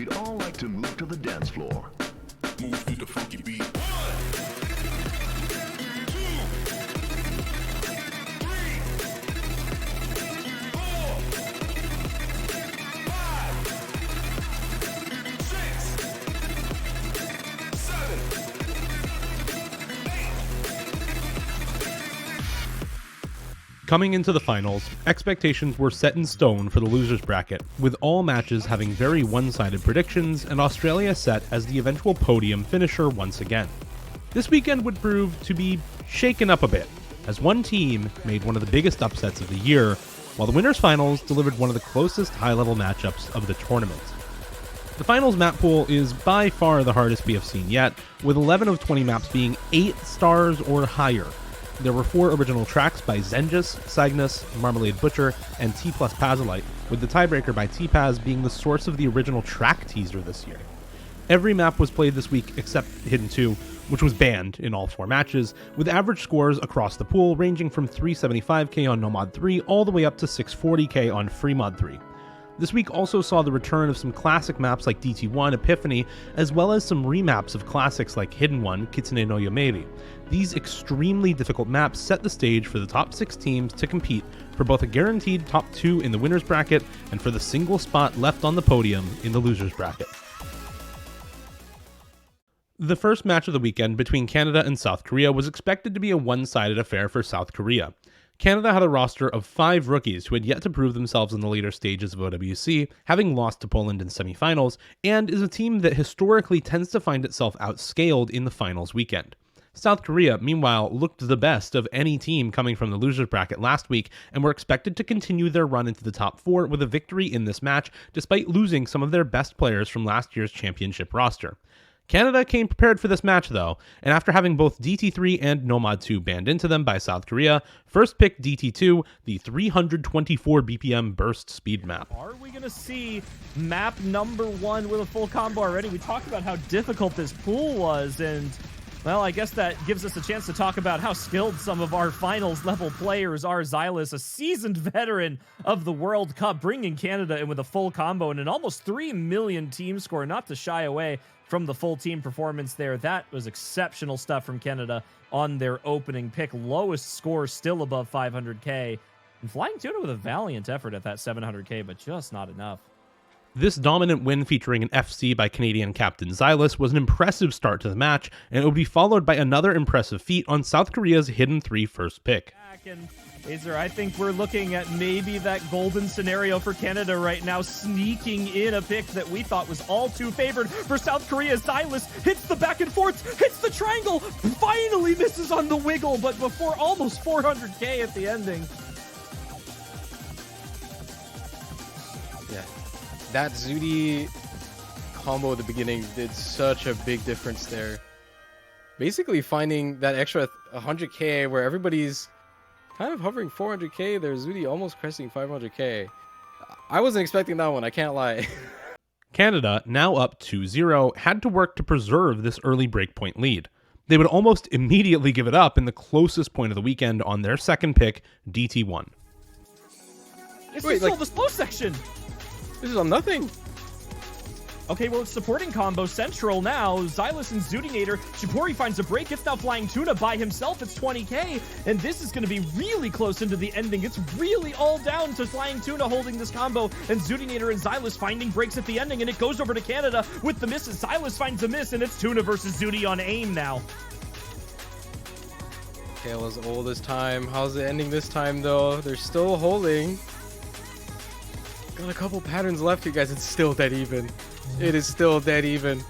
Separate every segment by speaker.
Speaker 1: you'd all like to move to the dance floor.
Speaker 2: Move to the funky beat.
Speaker 3: Coming into the finals, expectations were set in stone for the losers bracket, with all matches having very one-sided predictions and Australia set as the eventual podium finisher once again. This weekend would prove to be shaken up a bit, as one team made one of the biggest upsets of the year, while the winners finals delivered one of the closest high-level matchups of the tournament. The finals map pool is by far the hardest we have seen yet, with 11 of 20 maps being 8 stars or higher. There were 4 original tracks by Zenjus, Cygnus, Marmalade Butcher, and T plus Pazolite, with the Tiebreaker by T-Paz being the source of the original track teaser this year. Every map was played this week except Hidden 2, which was banned in all 4 matches, with average scores across the pool ranging from 375k on NoMod 3 all the way up to 640k on FreeMod 3. This week also saw the return of some classic maps like DT1, Epiphany, as well as some remaps of classics like Hidden 1, Kitsune no Yomeri. These extremely difficult maps set the stage for the top 6 teams to compete for both a guaranteed top 2 in the winners bracket and for the single spot left on the podium in the losers bracket. The first match of the weekend between Canada and South Korea was expected to be a one-sided affair for South Korea. Canada had a roster of 5 rookies who had yet to prove themselves in the later stages of OWC, having lost to Poland in semifinals, and is a team that historically tends to find itself outscaled in the finals weekend. South Korea, meanwhile, looked the best of any team coming from the losers bracket last week, and were expected to continue their run into the top 4 with a victory in this match, despite losing some of their best players from last year's championship roster. Canada came prepared for this match though, and after having both DT3 and NoMod 2 banned into them by South Korea, first picked DT2, the 324 BPM burst speed map.
Speaker 4: Are we going to see map number 1 with a full combo already? We talked about how difficult this pool was, and well, I guess that gives us a chance to talk about how skilled some of our finals level players are. Xylus, a seasoned veteran of the World Cup, bringing Canada in with a full combo and an almost 3 million team score, not to shy away from the full team performance there. That was exceptional stuff from Canada on their opening pick. Lowest score still above 500k. And Flying Tuna with a valiant effort at that 700k, but just not enough.
Speaker 3: This dominant win featuring an FC by Canadian captain Xylus was an impressive start to the match, and it would be followed by another impressive feat on South Korea's Hidden 3 first pick.
Speaker 4: And Azer, I think we're looking at maybe that golden scenario for Canada right now, sneaking in a pick that we thought was all too favored for South Korea. Xylus hits the back and forth, hits the triangle, finally misses on the wiggle, but before almost 400k at the ending.
Speaker 5: Yeah, that Zudi combo at the beginning did such a big difference there. Basically finding that extra 100k where everybody's kind of hovering 400k, there's Zudi almost cresting 500k. I wasn't expecting that one, I can't lie.
Speaker 3: Canada, now up 2-0, had to work to preserve this early breakpoint lead. They would almost immediately give it up in the closest point of the weekend on their second pick, DT1.
Speaker 4: This is still the slow section.
Speaker 5: This is on nothing.
Speaker 4: Okay, well, it's supporting combo central now. Xylus and Zudinator. Shipori finds a break. It's now Flying Tuna by himself. It's 20k. And this is going to be really close into the ending. It's really all down to Flying Tuna holding this combo. And Zudinator and Xylus finding breaks at the ending. And it goes over to Canada with the misses. Xylus finds a miss. And it's Tuna versus Zudi on aim now.
Speaker 5: Kale old this time. How's it ending this time, though? They're still holding. Got a couple patterns left, you guys. It's still dead even. It is still dead even.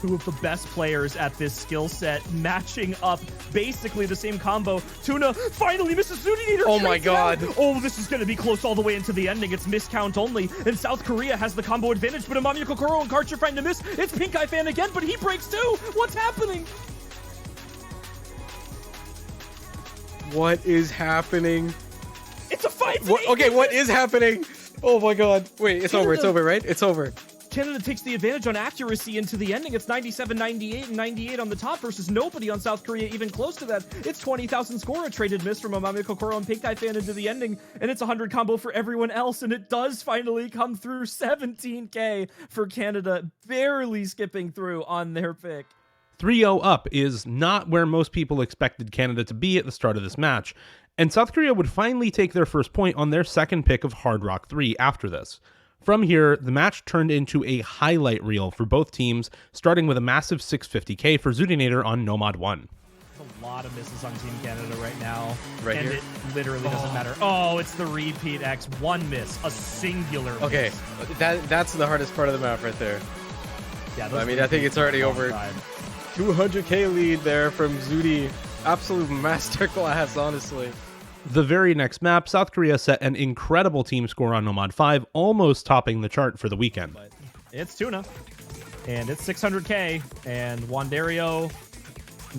Speaker 4: Two of the best players at this skill set matching up basically the same combo. Tuna finally misses Zudinator.
Speaker 5: Oh my god.
Speaker 4: Oh, this is going to be close all the way into the ending. It's miscount only. And South Korea has the combo advantage, but Amamiya Kokoro and Karcher find a miss. It's Pink Eye Fan again, but he breaks too. What's happening?
Speaker 5: What is happening?
Speaker 4: It's a fight.
Speaker 5: Okay, what is happening? Oh my god. Wait, it's over, right? It's over.
Speaker 4: Canada takes the advantage on accuracy into the ending. It's 97-98 and 98 on the top versus nobody on South Korea even close to that. It's 20,000 score, a traded miss from Amami Kokoro and Pink Eye Fan into the ending, and it's 100 combo for everyone else, and it does finally come through. 17k for Canada, barely skipping through on their pick.
Speaker 3: 3-0 up is not where most people expected Canada to be at the start of this match, and South Korea would finally take their first point on their second pick of Hard Rock 3 after this. From here, the match turned into a highlight reel for both teams, starting with a massive 650k for Zudinator on Nomad 1.
Speaker 4: A lot of misses on Team Canada right now,
Speaker 5: Right
Speaker 4: and
Speaker 5: here?
Speaker 4: it literally doesn't matter. Oh, it's the repeat X. One miss, a singular
Speaker 5: Okay,
Speaker 4: miss.
Speaker 5: that's the hardest part of the map right there.
Speaker 4: Yeah,
Speaker 5: I mean, I think it's already over. 200k lead there from Zudi. Absolute masterclass, honestly.
Speaker 3: The very next map, South Korea set an incredible team score on Nomad 5, almost topping the chart for the weekend.
Speaker 4: But it's Tuna, and it's 600k, and Wandario,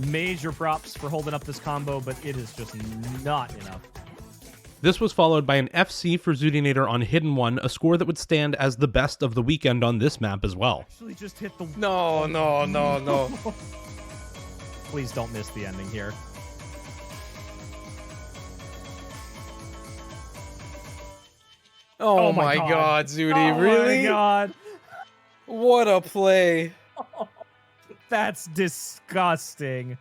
Speaker 4: major props for holding up this combo, but it is just not enough.
Speaker 3: This was followed by an FC for Zudinator on Hidden 1, a score that would stand as the best of the weekend on this map as well.
Speaker 4: Actually just hit the...
Speaker 5: No.
Speaker 4: Please don't miss the ending here.
Speaker 5: Oh my god, Zudi,
Speaker 4: Oh
Speaker 5: really?
Speaker 4: my god.
Speaker 5: What a play.
Speaker 4: That's disgusting.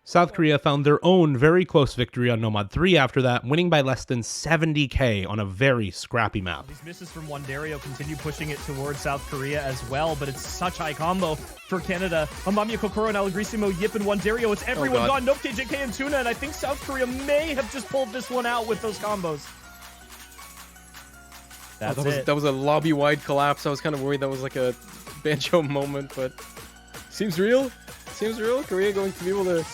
Speaker 3: South Korea found their own very close victory on Nomad 3 after that, winning by less than 70k on a very scrappy map.
Speaker 4: These misses from Wandario continue pushing it towards South Korea as well, but it's such high combo for Canada. Amamiya Kokoro and Allegrisimo, Yip, and Wandario. It's everyone gone. Nope, KJK and Tuna, and I think South Korea may have just pulled this one out with those combos. That's it.
Speaker 5: That was a lobby-wide collapse. I was kind of worried that was like a Banjo moment, but seems real. Seems real. Korea going to be able to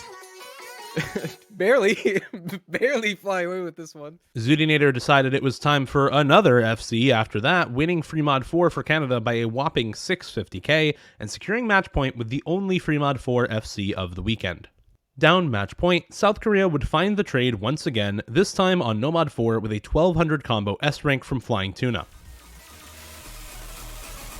Speaker 5: barely fly away with this one.
Speaker 3: Zudinator decided it was time for another FC after that, winning Free Mod 4 for Canada by a whopping 650k and securing match point with the only Free Mod 4 FC of the weekend. Down match point, South Korea would find the trade once again, this time on Nomad 4 with a 1200 combo S rank from Flying Tuna.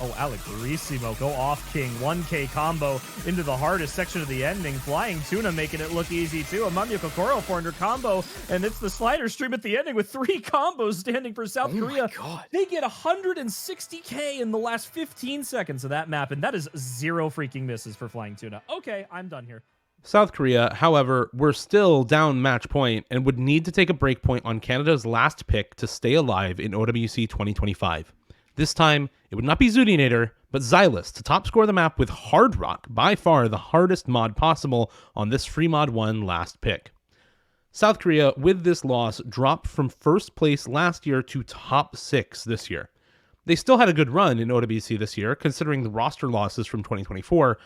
Speaker 4: Oh, Allegrisimo, go off King, 1k combo into the hardest section of the ending. Flying Tuna making it look easy too. Amamiya Kokoro 400 combo, and it's the slider stream at the ending with 3 combos standing for South Korea.
Speaker 5: My God.
Speaker 4: They get 160k in the last 15 seconds of that map, and that is 0 freaking misses for Flying Tuna. Okay, I'm done here.
Speaker 3: South Korea, however, were still down match point and would need to take a break point on Canada's last pick to stay alive in OWC 2025. This time, it would not be Zudinator, but Xylus to top score the map with Hard Rock, by far the hardest mod possible on this Free Mod 1 last pick. South Korea, with this loss, dropped from first place last year to top 6 this year. They still had a good run in OWC this year, considering the roster losses from 2024,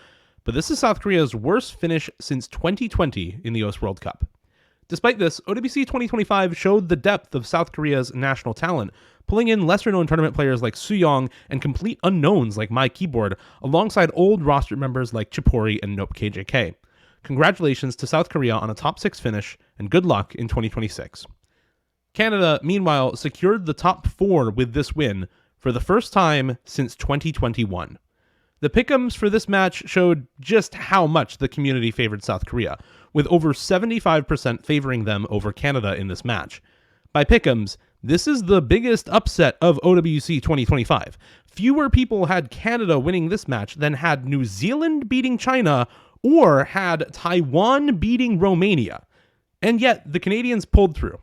Speaker 3: but this is South Korea's worst finish since 2020 in the US World Cup. Despite this, OWC 2025 showed the depth of South Korea's national talent, pulling in lesser-known tournament players like Suyong and complete unknowns like My Keyboard, alongside old roster members like Chipori and Nope KJK. Congratulations to South Korea on a top 6 finish, and good luck in 2026. Canada, meanwhile, secured the top 4 with this win for the first time since 2021. The pick'ems for this match showed just how much the community favored South Korea, with over 75% favoring them over Canada in this match. By pick'ems, this is the biggest upset of OWC 2025. Fewer people had Canada winning this match than had New Zealand beating China or had Taiwan beating Romania. And yet, the Canadians pulled through.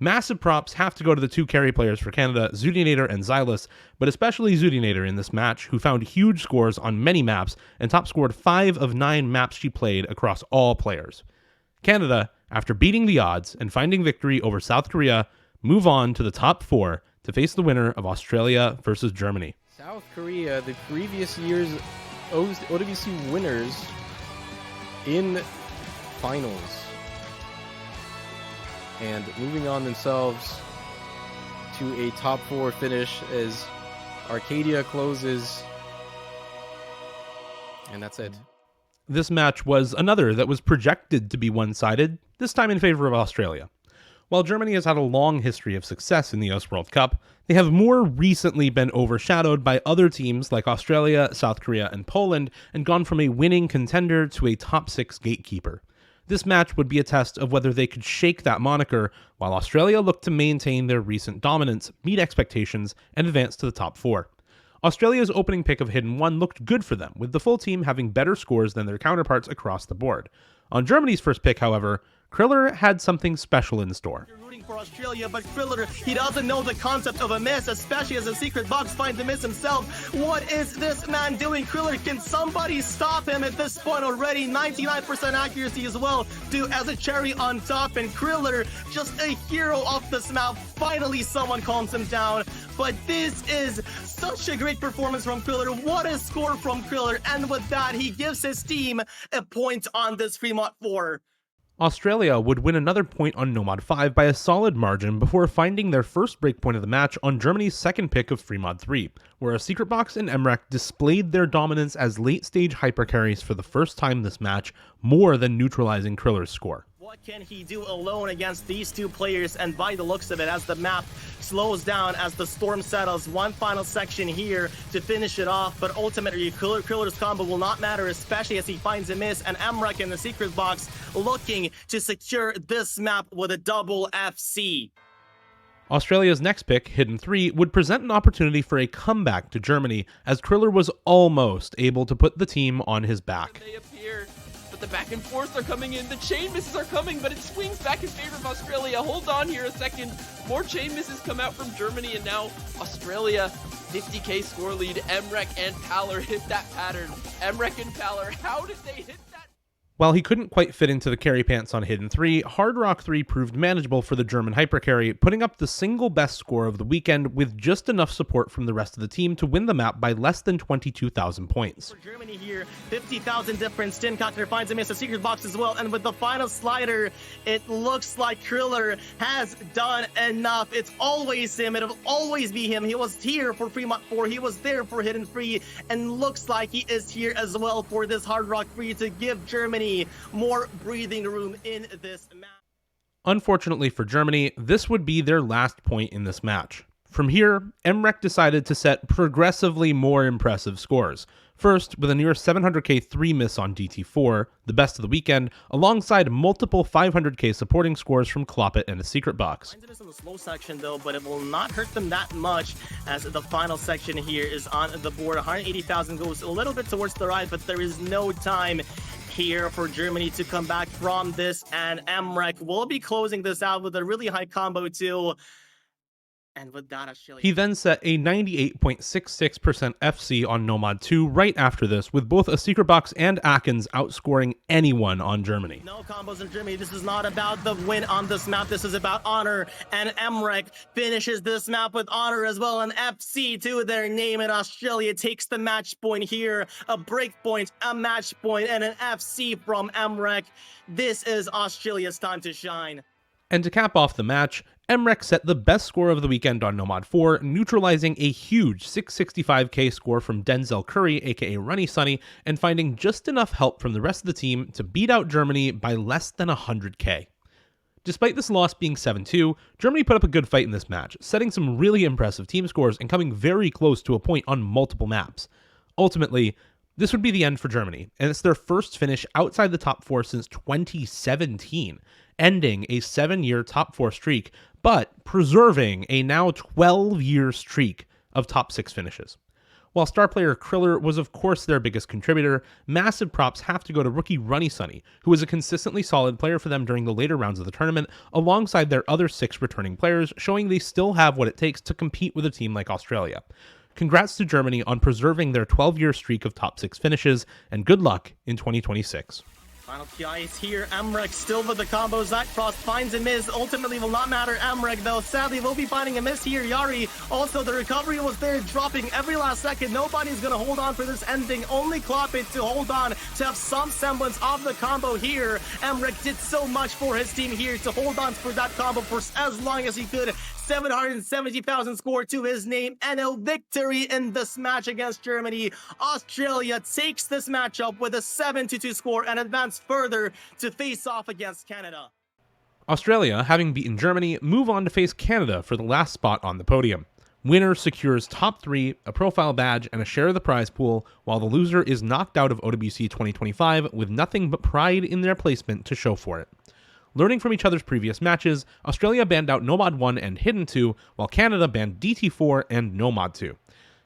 Speaker 3: Massive props have to go to the 2 carry players for Canada, Zudinator and Xylus, but especially Zudinator in this match, who found huge scores on many maps and top scored 5 of 9 maps she played across all players. Canada, after beating the odds and finding victory over South Korea, move on to the top 4 to face the winner of Australia versus Germany.
Speaker 5: South Korea, the previous year's OWC winners in finals. And moving on themselves to a top 4 finish as Arcadia closes. And that's it.
Speaker 3: This match was another that was projected to be one-sided, this time in favor of Australia. While Germany has had a long history of success in the US World Cup, they have more recently been overshadowed by other teams like Australia, South Korea, and Poland, and gone from a winning contender to a top 6 gatekeeper. This match would be a test of whether they could shake that moniker, while Australia looked to maintain their recent dominance, meet expectations, and advance to the top 4. Australia's opening pick of Hidden 1 looked good for them, with the full team having better scores than their counterparts across the board. On Germany's first pick, however, Kriller had something special in store.
Speaker 6: Rooting for Australia, but Kriller, he doesn't know the concept of a miss, especially as a secret box finds a miss himself. What is this man doing? Kriller, can somebody stop him at this point already? 99% accuracy as well, as a cherry on top, and Kriller, just a hero off this map. Finally, someone calms him down, but this is such a great performance from Kriller. What a score from Kriller, and with that, he gives his team a point on this Fremont 4.
Speaker 3: Australia would win another point on Nomad 5 by a solid margin before finding their first breakpoint of the match on Germany's second pick of Fremont 3, where a Secret Box and Emrek displayed their dominance as late-stage hypercarries for the first time this match, more than neutralizing Kriller's score.
Speaker 6: What can he do alone against these two players? And by the looks of it, as the map slows down, as the storm settles, one final section here to finish it off, but ultimately Kriller's combo will not matter, especially as he finds a miss, and Emrek in the secret box looking to secure this map with a double FC.
Speaker 3: Australia's next pick, Hidden 3, would present an opportunity for a comeback to Germany, as Kriller was almost able to put the team on his back.
Speaker 7: They appear, but the back and forth are coming in. The chain misses are coming, but it swings back in favor of Australia. Hold on here a second. More chain misses come out from Germany, and now Australia, 50k score lead. Emrek and Paller hit that pattern. Emrek and Paller, how did they hit that?
Speaker 3: While he couldn't quite fit into the carry pants on Hidden 3, Hard Rock 3 proved manageable for the German hypercarry, putting up the single best score of the weekend with just enough support from the rest of the team to win the map by less than 22,000 points.
Speaker 6: For Germany here, 50,000 difference. Stincockner finds a miss, a secret box as well, and with the final slider, it looks like Kriller has done enough. It's always him, it'll always be him. He was here for Fremont 4, he was there for Hidden 3, and looks like he is here as well for this Hard Rock 3 to give Germany more breathing room in this match.
Speaker 3: Unfortunately for Germany, this would be their last point in this match. From here, Emrek decided to set progressively more impressive scores. First, with a near 700k 3 miss on DT4, the best of the weekend, alongside multiple 500k supporting scores from Kloppet and a secret box.
Speaker 6: Finds it in the slow section though, but it will not hurt them that much as the final section here is on the board. 180,000 goes a little bit towards the right, but there is no time here for Germany to come back from this, and Emrek will be closing this out with a really high combo too. And with that, Australia.
Speaker 3: He then set a 98.66% FC on Nomad 2 right after this, with both a secret box and Akins outscoring anyone on Germany.
Speaker 6: No combos in Germany. This is not about the win on this map. This is about honor, and Emrek finishes this map with honor as well. An FC to their name, and Australia takes the match point here. A break point, a match point, and an FC from Emrek. This is Australia's time to shine.
Speaker 3: And to cap off the match, Emrek set the best score of the weekend on Nomad 4, neutralizing a huge 665k score from Denzel Curry, aka Runny Sunny, and finding just enough help from the rest of the team to beat out Germany by less than 100k. Despite this loss being 7-2, Germany put up a good fight in this match, setting some really impressive team scores and coming very close to a point on multiple maps. Ultimately, this would be the end for Germany, and it's their first finish outside the top 4 since 2017, ending a 7-year top 4 streak, but preserving a now 12-year streak of top 6 finishes. While star player Kriller was of course their biggest contributor, massive props have to go to rookie Runny Sunny, who was a consistently solid player for them during the later rounds of the tournament, alongside their other 6 returning players, showing they still have what it takes to compete with a team like Australia. Congrats to Germany on preserving their 12-year streak of top 6 finishes, and good luck in 2026.
Speaker 6: Final PI is here. Emrek still with the combo. Zach Frost finds a miss. Ultimately will not matter. Emrek, though, sadly will be finding a miss here. Yari, also the recovery was there, dropping every last second. Nobody's going to hold on for this ending. Only Kloppet to hold on, to have some semblance of the combo here. Emrek did so much for his team here to hold on for that combo for as long as he could. 770,000 score to his name, and a victory in this match against Germany. Australia takes this matchup with a 7-2 score and advance further to face off against Canada.
Speaker 3: Australia, having beaten Germany, move on to face Canada for the last spot on the podium. Winner secures top 3, a profile badge, and a share of the prize pool, while the loser is knocked out of OWC 2025 with nothing but pride in their placement to show for it. Learning from each other's previous matches, Australia banned out Nomad 1 and Hidden 2, while Canada banned DT4 and Nomad 2.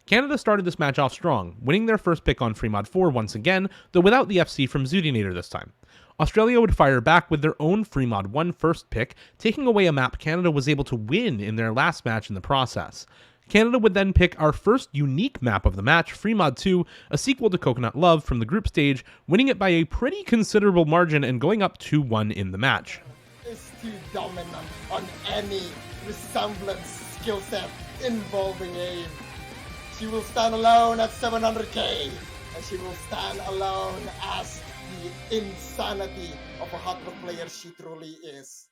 Speaker 3: Canada started this match off strong, winning their first pick on Freemod 4 once again, though without the FC from Zudinator this time. Australia would fire back with their own Freemod 1 first pick, taking away a map Canada was able to win in their last match in the process. Canada would then pick our first unique map of the match, Freemod 2, a sequel to Coconut Love from the group stage, winning it by a pretty considerable margin and going up 2-1 in the match.
Speaker 8: Is too dominant on any resemblance skill set involving aim. She will stand alone at 700k, and she will stand alone as the insanity of a hot rod player she truly is.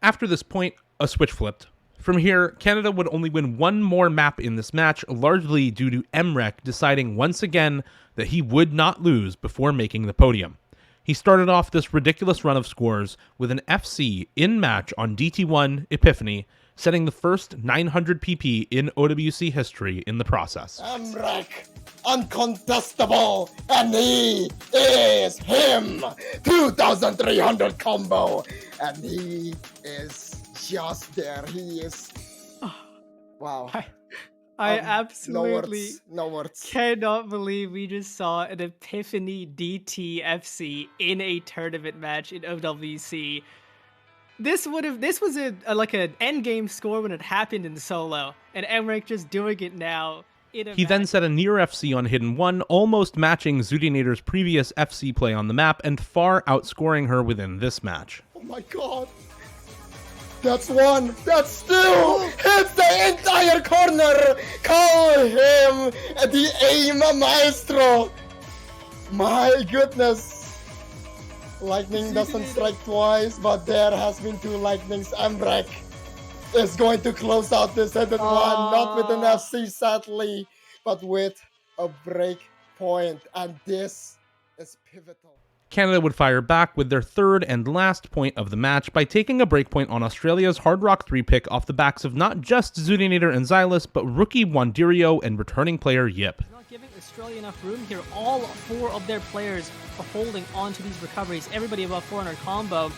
Speaker 3: After this point, a switch flipped. From here, Canada would only win one more map in this match, largely due to Emrek deciding once again that he would not lose before making the podium. He started off this ridiculous run of scores with an FC in-match on DT1 Epiphany, setting the first 900 PP in OWC history in the process.
Speaker 8: Emrek, uncontestable, and he is him! 2,300 combo, and he is just there. He is... Wow.
Speaker 9: I absolutely
Speaker 8: no words.
Speaker 9: cannot believe we just saw an Epiphany DTFC in a tournament match in OWC. This was like an end game score when it happened in solo, and Emrek just doing it now.
Speaker 3: He then set a near FC on Hidden 1, almost matching Zudinator's previous FC play on the map and far outscoring her within this match.
Speaker 8: Oh my god. That's one. That's two. Hits the entire corner. Call him the aim maestro. My goodness. Lightning doesn't strike twice, but there has been 2 lightnings. Emrek is going to close out this headed one, not with an FC sadly, but with a break point, and this is pivotal.
Speaker 3: Canada would fire back with their third and last point of the match by taking a breakpoint on Australia's Hard Rock 3 pick off the backs of not just Zudinator and Xylus, but rookie Wandirio and returning player Yip.
Speaker 9: Not giving Australia enough room here. All 4 of their players are holding on to these recoveries. Everybody above 400 combo.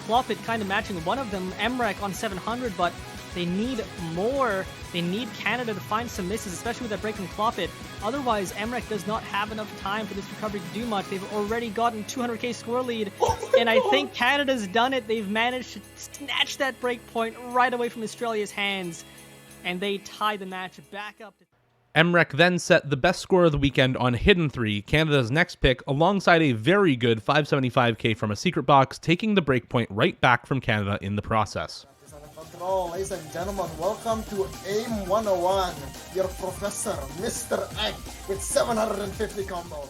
Speaker 9: Clopit kind of matching one of them, Emrek on 700, but they need more. They need Canada to find some misses, especially with that break from Clopit. Otherwise, Emrek does not have enough time for this recovery to do much. They've already gotten 200k score lead, and I think Canada's done it. They've managed to snatch that break point right away from Australia's hands, and they tie the match back up.
Speaker 3: Emrek then set the best score of the weekend on Hidden 3, Canada's next pick, alongside a very good 575k from a secret box, taking the breakpoint right back from Canada in the process.
Speaker 8: Ladies and gentlemen, welcome to AIM 101. Your professor, Mr. Egg, with 750 combo.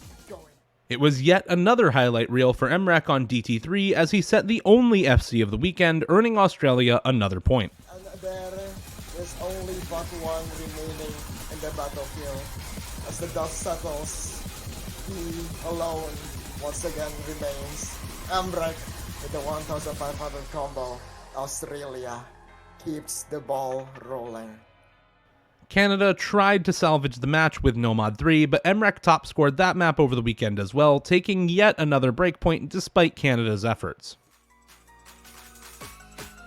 Speaker 3: It was yet another highlight reel for Emrek on DT3 as he set the only FC of the weekend, earning Australia another point.
Speaker 8: And there is only but one remaining in the battlefield. As the dust settles, he alone once again remains. Emrek with the 1,500 combo. Australia keeps the ball rolling.
Speaker 3: Canada tried to salvage the match with Nomad 3, but Emrek top scored that map over the weekend as well, taking yet another breakpoint despite Canada's efforts.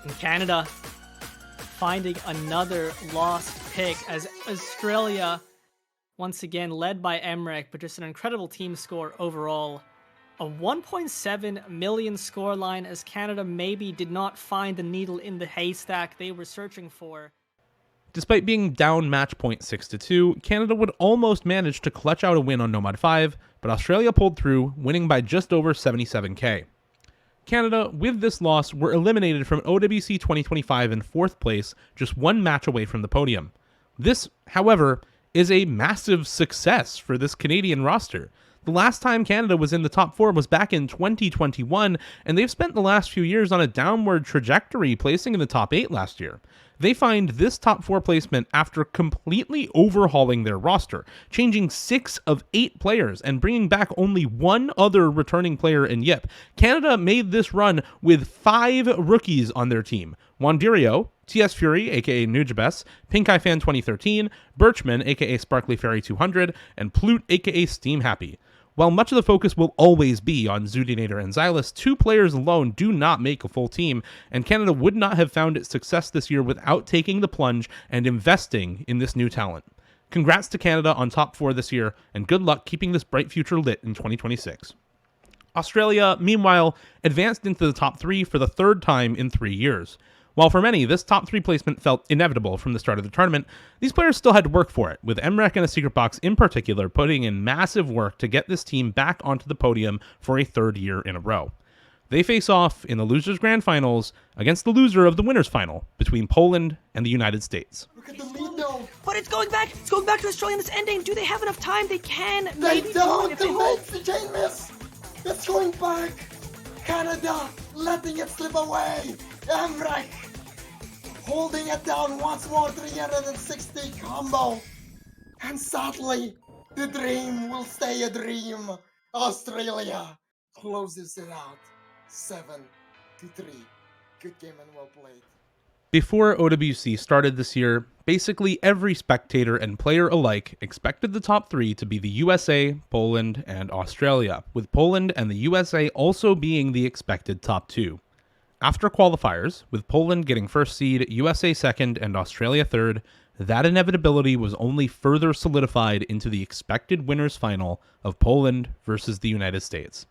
Speaker 9: And Canada finding another lost pick as Australia, once again led by Emrek, but just an incredible team score overall. A 1.7 million scoreline as Canada maybe did not find the needle in the haystack they were searching for.
Speaker 3: Despite being down match point 6-2, Canada would almost manage to clutch out a win on Nomad 5, but Australia pulled through, winning by just over 77k. Canada, with this loss, were eliminated from OWC 2025 in 4th place, just 1 match away from the podium. This, however, is a massive success for this Canadian roster. The last time Canada was in the top 4 was back in 2021, and they've spent the last few years on a downward trajectory, placing in the top 8 last year. They find this top 4 placement after completely overhauling their roster, changing 6 of 8 players and bringing back only 1 other returning player in Yip. Canada made this run with 5 rookies on their team. Wandirio, TS Fury, aka Nujabes, Pink Eye Fan 2013, Birchman, aka Sparkly Fairy 200, and Plute, aka Steam Happy. While much of the focus will always be on Zudinator and Xylus, 2 players alone do not make a full team, and Canada would not have found its success this year without taking the plunge and investing in this new talent. Congrats to Canada on top 4 this year, and good luck keeping this bright future lit in 2026. Australia, meanwhile, advanced into the top 3 for the 3rd time in 3 years. While for many, this top 3 placement felt inevitable from the start of the tournament, these players still had to work for it, with Emrek and the Secret Box in particular putting in massive work to get this team back onto the podium for a 3rd year in a row. They face off in the Losers Grand Finals against the loser of the Winners Final between Poland and the United States.
Speaker 8: Look at the lead now.
Speaker 9: But it's going back to Australia in this ending. Do they have enough time? They can.
Speaker 8: They
Speaker 9: maybe
Speaker 8: don't.
Speaker 9: if
Speaker 8: They
Speaker 9: hold.
Speaker 8: make the chain miss. It's going back. Canada letting it slip away. Emrek holding it down once more. 360 combo. And sadly, the dream will stay a dream. Australia closes it out. 7-3. Good game and well played.
Speaker 3: Before OWC started this year, basically every spectator and player alike expected the top 3 to be the USA, Poland, and Australia, with Poland and the USA also being the expected top 2. After qualifiers, with Poland getting first seed, USA second, and Australia third, that inevitability was only further solidified into the expected winners final of Poland versus the United States.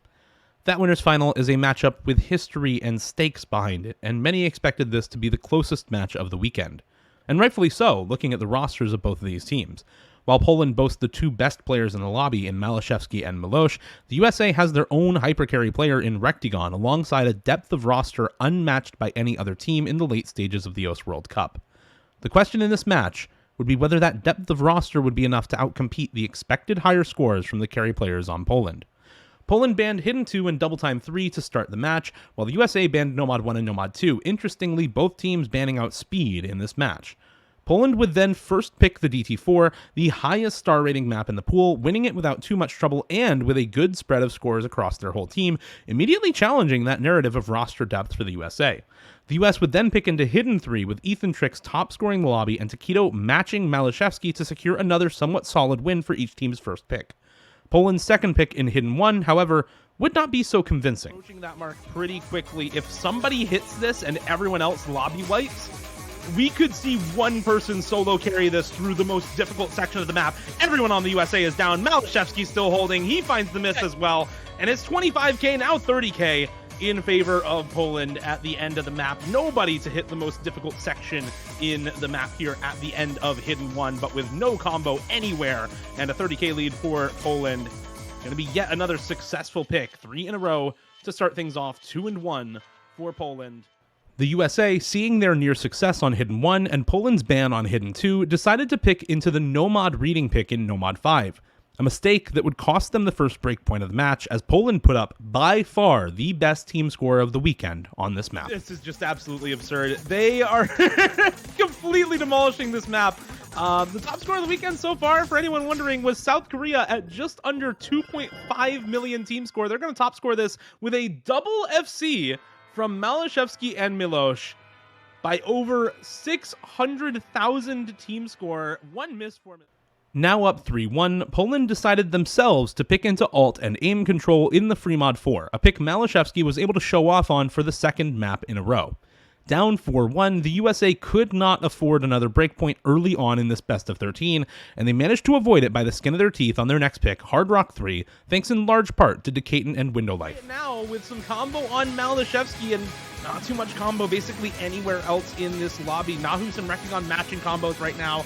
Speaker 3: That winners final is a matchup with history and stakes behind it, and many expected this to be the closest match of the weekend. And rightfully so, looking at the rosters of both of these teams. While Poland boasts the 2 best players in the lobby in Malashevsky and Milosh, the USA has their own hypercarry player in Rectigon alongside a depth of roster unmatched by any other team in the late stages of the OWC World Cup. The question in this match would be whether that depth of roster would be enough to outcompete the expected higher scores from the carry players on Poland. Poland banned Hidden 2 and Double Time 3 to start the match, while the USA banned Nomad 1 and Nomad 2, interestingly both teams banning out Speed in this match. Poland would then first pick the DT4, the highest star rating map in the pool, winning it without too much trouble and with a good spread of scores across their whole team, immediately challenging that narrative of roster depth for the USA. The US would then pick into Hidden 3 with Ethan Trix top scoring the lobby and Taquito matching Malashevsky to secure another somewhat solid win for each team's first pick. Poland's second pick in Hidden 1, however, would not be so convincing. Approaching that mark pretty quickly, if somebody hits this and everyone else lobby wipes, we could see one person solo carry this through the most difficult section of the map. Everyone on the USA is down. Malashevsky's still holding. He finds the miss as well. And it's 25k, now 30k in favor of Poland at the end of the map. Nobody to hit the most difficult section in the map here at the end of Hidden 1, but with no combo anywhere and a 30k lead for Poland. Going to be yet another successful pick, 3 in a row to start things off, 2-1 for Poland. The USA, seeing their near success on Hidden 1 and Poland's ban on Hidden 2, decided to pick into the Nomad reading pick in Nomad 5. A mistake that would cost them the first breakpoint of the match, as Poland put up by far the best team score of the weekend on this map. This is just absolutely absurd. They are completely demolishing this map. The top score of the weekend so far, for anyone wondering, was South Korea at just under 2.5 million team score. They're going to top score this with a double FC from Malashevsky and Milosh by over 600,000 team score. One miss for me. Now up 3-1, Poland decided themselves to pick into alt and aim control in the free mod 4, a pick Malashevsky was able to show off on for the second map in a row. Down 4-1, the USA could not afford another breakpoint early on in this best of 13, and they managed to avoid it by the skin of their teeth on their next pick, Hard Rock 3, thanks in large part to Decaton and Window Life. Now, with some combo on Malashevsky and not too much combo basically anywhere else in this lobby, Nahus and Reckigon matching combos right now.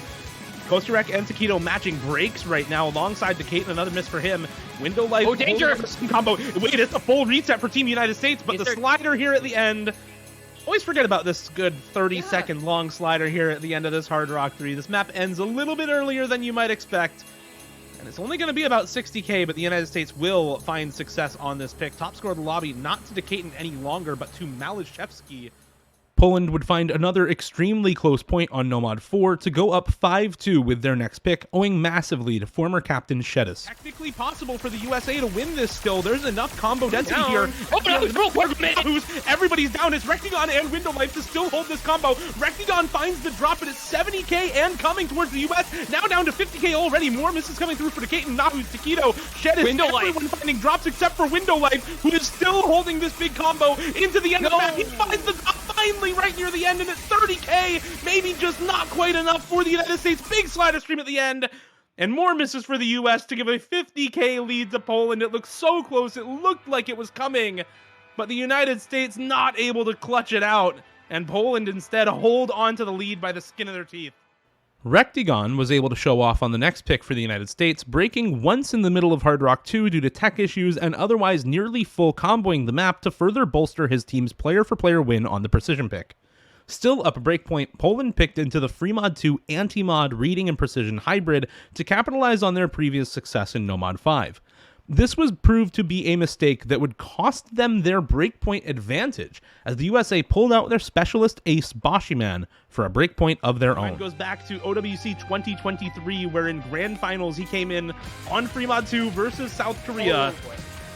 Speaker 3: Kostarek and Taquito matching breaks right now alongside Decaton, another miss for him. Window Life. Oh, danger! Combo. Wait, it's a full reset for Team United States, but the slider here at the end. Always forget about this good 30-second long slider here at the end of this Hard Rock 3. This map ends a little bit earlier than you might expect. And it's only going to be about 60k, but the United States will find success on this pick. Top score of the lobby, not to Decaton any longer, but to Malashevsky. Poland would find another extremely close point on Nomad 4 to go up 5-2 with their next pick, owing massively to former captain Shedis. Technically possible for the USA to win this still. There's enough combo density here. Oh, no, everybody's down. It's Rectigon and Window Life to still hold this combo. Rectigon finds the drop, but it's 70k and coming towards the US. Now down to 50k already. More misses coming through for Decayton, Nahus, Taquito, Shedis, everyone finding drops except for Window Life, who is still holding this big combo into the end of the map. He finds the drop finally right near the end, and it's 30k, maybe just not quite enough for the United States. Big slider stream at the end, and more misses for the US to give a 50k lead to Poland. It looked so close, it looked like it was coming, but the United States not able to clutch it out, and Poland instead hold on to the lead by the skin of their teeth. Rectigon was able to show off on the next pick for the United States, breaking once in the middle of Hard Rock 2 due to tech issues and otherwise nearly full comboing the map to further bolster his team's player-for-player win on the precision pick. Still up a breakpoint, Poland picked into the FreeMod 2 anti-mod reading and precision hybrid to capitalize on their previous success in Nomad 5. This was proved to be a mistake that would cost them their breakpoint advantage, as the USA pulled out their specialist ace Boshiman for a breakpoint of their own. Goes back to OWC 2023, where in grand finals he came in on FreeMod 2 versus South Korea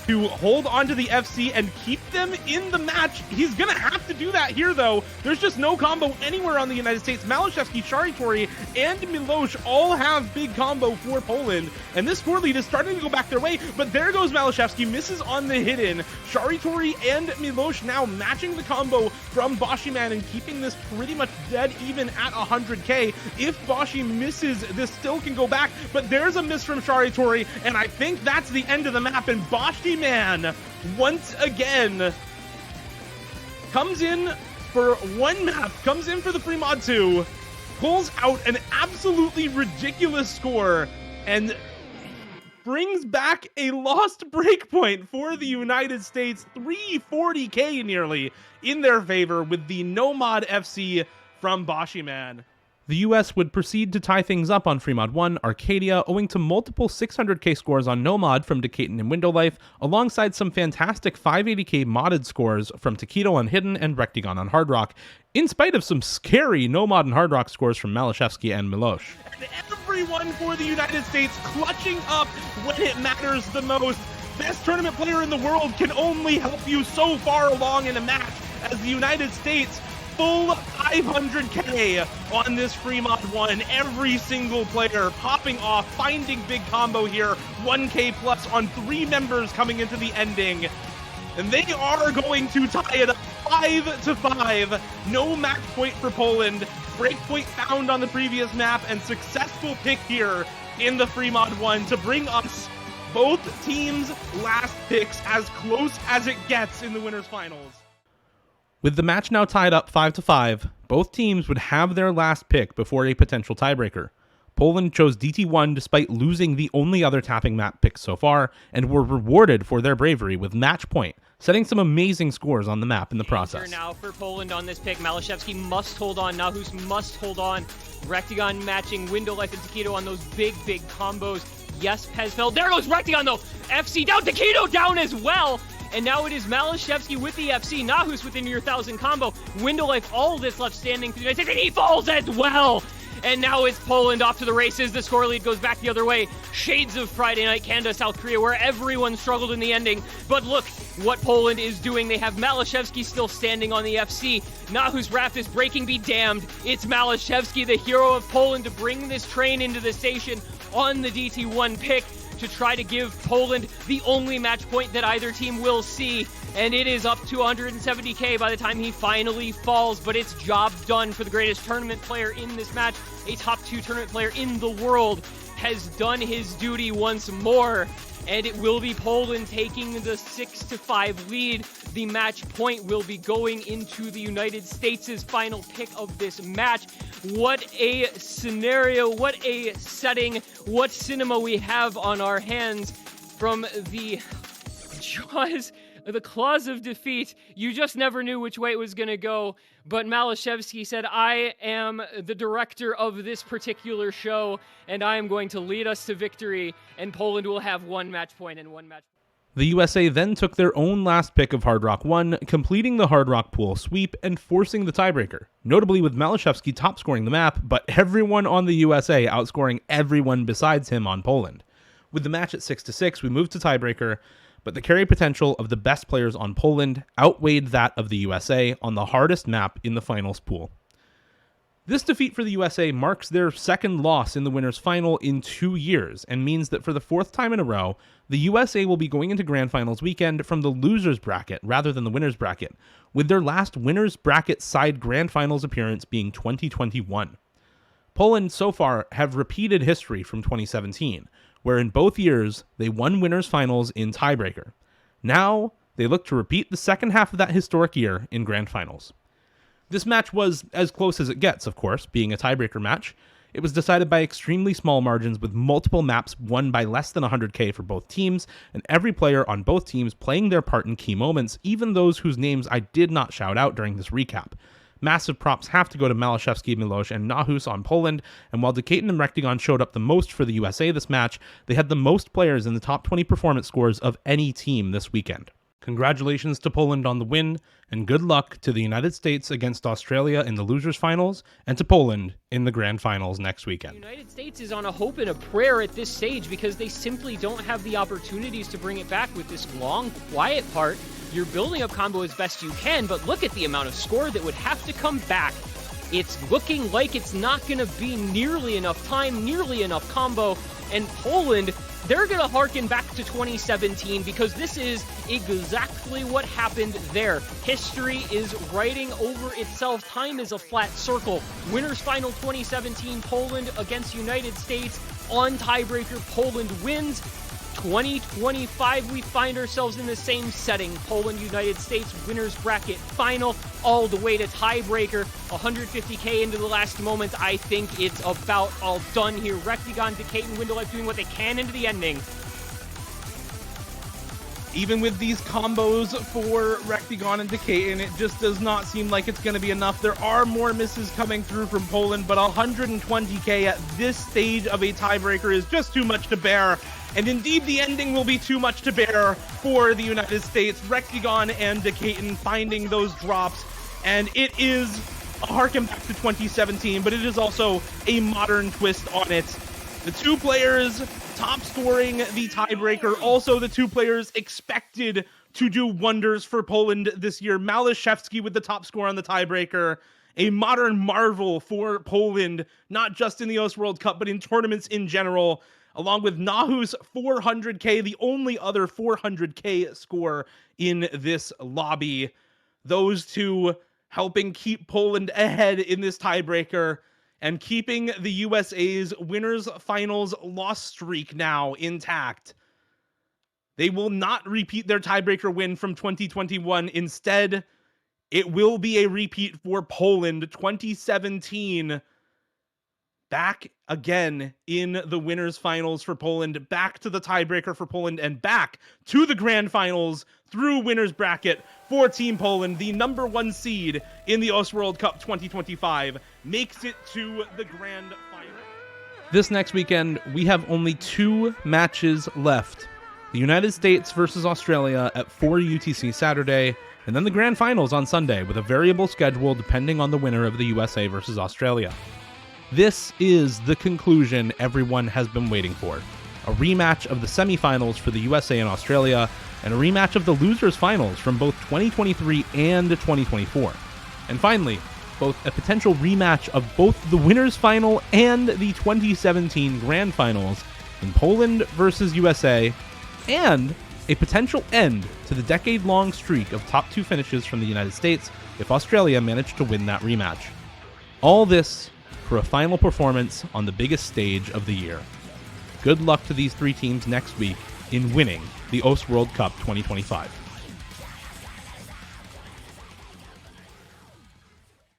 Speaker 3: to hold on to the FC and keep them in the match. He's gonna have to do that here, though. There's just no combo anywhere on the United States. Malashevsky, Sharitori, and Milosh all have big combo for Poland, and this score lead is starting to go back their way, but there goes Malashevsky, misses on the hidden. Sharitori and Milosh now matching the combo from Boshiman and keeping this pretty much dead even at 100k. If Boshi misses, this still can go back, but there's a miss from Sharitori, and I think that's the end of the map, and Boshiman once again comes in for one map, comes in for the FreeMod 2, pulls out an absolutely ridiculous score, and brings back a lost breakpoint for the United States, 340k nearly in their favor with the Nomad FC from Boshiman. The US would proceed to tie things up on FreeMod 1 Arcadia, owing to multiple 600k scores on Nomad from Decayton and Window Life, alongside some fantastic 580k modded scores from Taquito on Hidden and Rectigon on Hard Rock, in spite of some scary Nomad and Hard Rock scores from Malashevsky and Milosh. And everyone for the United States clutching up when it matters the most. Best tournament player in the world can only help you so far along in a match, as the United States full 500k on this FreeMod 1. Every single player popping off, finding big combo here. 1k plus on 3 members coming into the ending. And they are going to tie it up 5-5. No match point for Poland. Breakpoint found on the previous map, and successful pick here in the FreeMod 1 to bring us both teams' last picks as close as it gets in the winners finals. With the match now tied up 5-5, both teams would have their last pick before a potential tiebreaker. Poland chose DT1 despite losing the only other tapping map pick so far, and were rewarded for their bravery with match point, setting some amazing scores on the map in the process.
Speaker 10: Now for Poland on this pick, Malashevsky must hold on, Nahus must hold on, Rectigon matching Window Life and Taquito on those big combos. Yes, Pez fell. There goes Rectigon though! FC down, Taquito down as well! And now it is Malashevsky with the FC, Nahus with the near 1,000 combo, Window Life, all that's left standing for the United States, and he falls as well! And now it's Poland off to the races. The score lead goes back the other way. Shades of Friday Night Canada, South Korea, where everyone struggled in the ending. But look what Poland is doing. They have Malashevsky still standing on the FC. Nahus Raft is breaking, be damned. It's Malashevsky, the hero of Poland, to bring this train into the station on the DT1 pick, to try to give Poland the only match point that either team will see. And it is up to 170k by the time he finally falls, but it's job done for the greatest tournament player in this match. A top 2 tournament player in the world has done his duty once more, and it will be Poland taking the 6-5 lead. The match point will be going into the United States' final pick of this match. What a scenario, what a setting, what cinema we have on our hands from the jaws, the claws of defeat. You just never knew which way it was going to go, but Malashevsky said, I am the director of this particular show, and I am going to lead us to victory, and Poland will have 1 match point and 1 match.
Speaker 3: The USA then took their own last pick of Hard Rock 1, completing the Hard Rock pool sweep and forcing the tiebreaker, notably with Malashevsky top scoring the map, but everyone on the USA outscoring everyone besides him on Poland. With the match at 6-6, we moved to tiebreaker, but the carry potential of the best players on Poland outweighed that of the USA on the hardest map in the finals pool. This defeat for the USA marks their second loss in the winners' final in 2 years, and means that for the 4th time in a row, the USA will be going into Grand Finals weekend from the losers bracket rather than the winners bracket, with their last winners bracket side Grand Finals appearance being 2021. Poland so far have repeated history from 2017, where in both years they won winners finals in tiebreaker. Now they look to repeat the second half of that historic year in Grand Finals. This match was as close as it gets, of course, being a tiebreaker match. It was decided by extremely small margins with multiple maps won by less than 100k for both teams, and every player on both teams playing their part in key moments, even those whose names I did not shout out during this recap. Massive props have to go to Malashevsky, Milosh, and Nahus on Poland, and while Decaton and Rectagon showed up the most for the USA this match, they had the most players in the top 20 performance scores of any team this weekend. Congratulations to Poland on the win, and good luck to the United States against Australia in the losers finals, and to Poland in the grand finals next weekend.
Speaker 10: The United States is on a hope and a prayer at this stage because they simply don't have the opportunities to bring it back with this long, quiet part. You're building up combo as best you can, but look at the amount of score that would have to come back. It's looking like it's not going to be nearly enough time, nearly enough combo, and Poland, they're going to harken back to 2017 because this is exactly what happened there. History is writing over itself. Time is a flat circle. Winners final 2017, Poland against United States on tiebreaker. Poland wins. 2025, we find ourselves in the same setting. Poland, United States, winners bracket final, all the way to tiebreaker. 150k into the last moment. I think it's about all done here. Rectagon, Decaton, Windowlife doing what they can into the ending.
Speaker 3: Even with these combos for Rectagon and Decaton, it just does not seem like it's going to be enough. There are more misses coming through from Poland, but 120k at this stage of a tiebreaker is just too much to bear. And indeed, the ending will be too much to bear for the United States. Rectagon and Decaton finding those drops, and it is a harken back to 2017, but it is also a modern twist on it. The two players top scoring the tiebreaker, also the two players expected to do wonders for Poland this year. Malashevsky with the top score on the tiebreaker, a modern marvel for Poland, not just in the OS World Cup, but in tournaments in general, along with Nahus 400k, the only other 400k score in this lobby. Those two helping keep Poland ahead in this tiebreaker and keeping the USA's winners finals loss streak now intact. They will not repeat their tiebreaker win from 2021. Instead, it will be a repeat for Poland 2017. Back again in the winners finals for Poland, back to the tiebreaker for Poland, and back to the grand finals through winners bracket for Team Poland. The number 1 seed in the OS World Cup 2025 makes it to the grand final. This next weekend, we have only 2 matches left. The United States versus Australia at 4 UTC Saturday, and then the grand finals on Sunday with a variable schedule depending on the winner of the USA versus Australia. This is the conclusion everyone has been waiting for. A rematch of the semifinals for the USA and Australia, and a rematch of the losers finals from both 2023 and 2024. And finally, both a potential rematch of both the winners final and the 2017 grand finals in Poland versus USA, and a potential end to the decade-long streak of top 2 finishes from the United States if Australia managed to win that rematch. All this for a final performance on the biggest stage of the year. Good luck to these 3 teams next week in winning the OS World Cup 2025.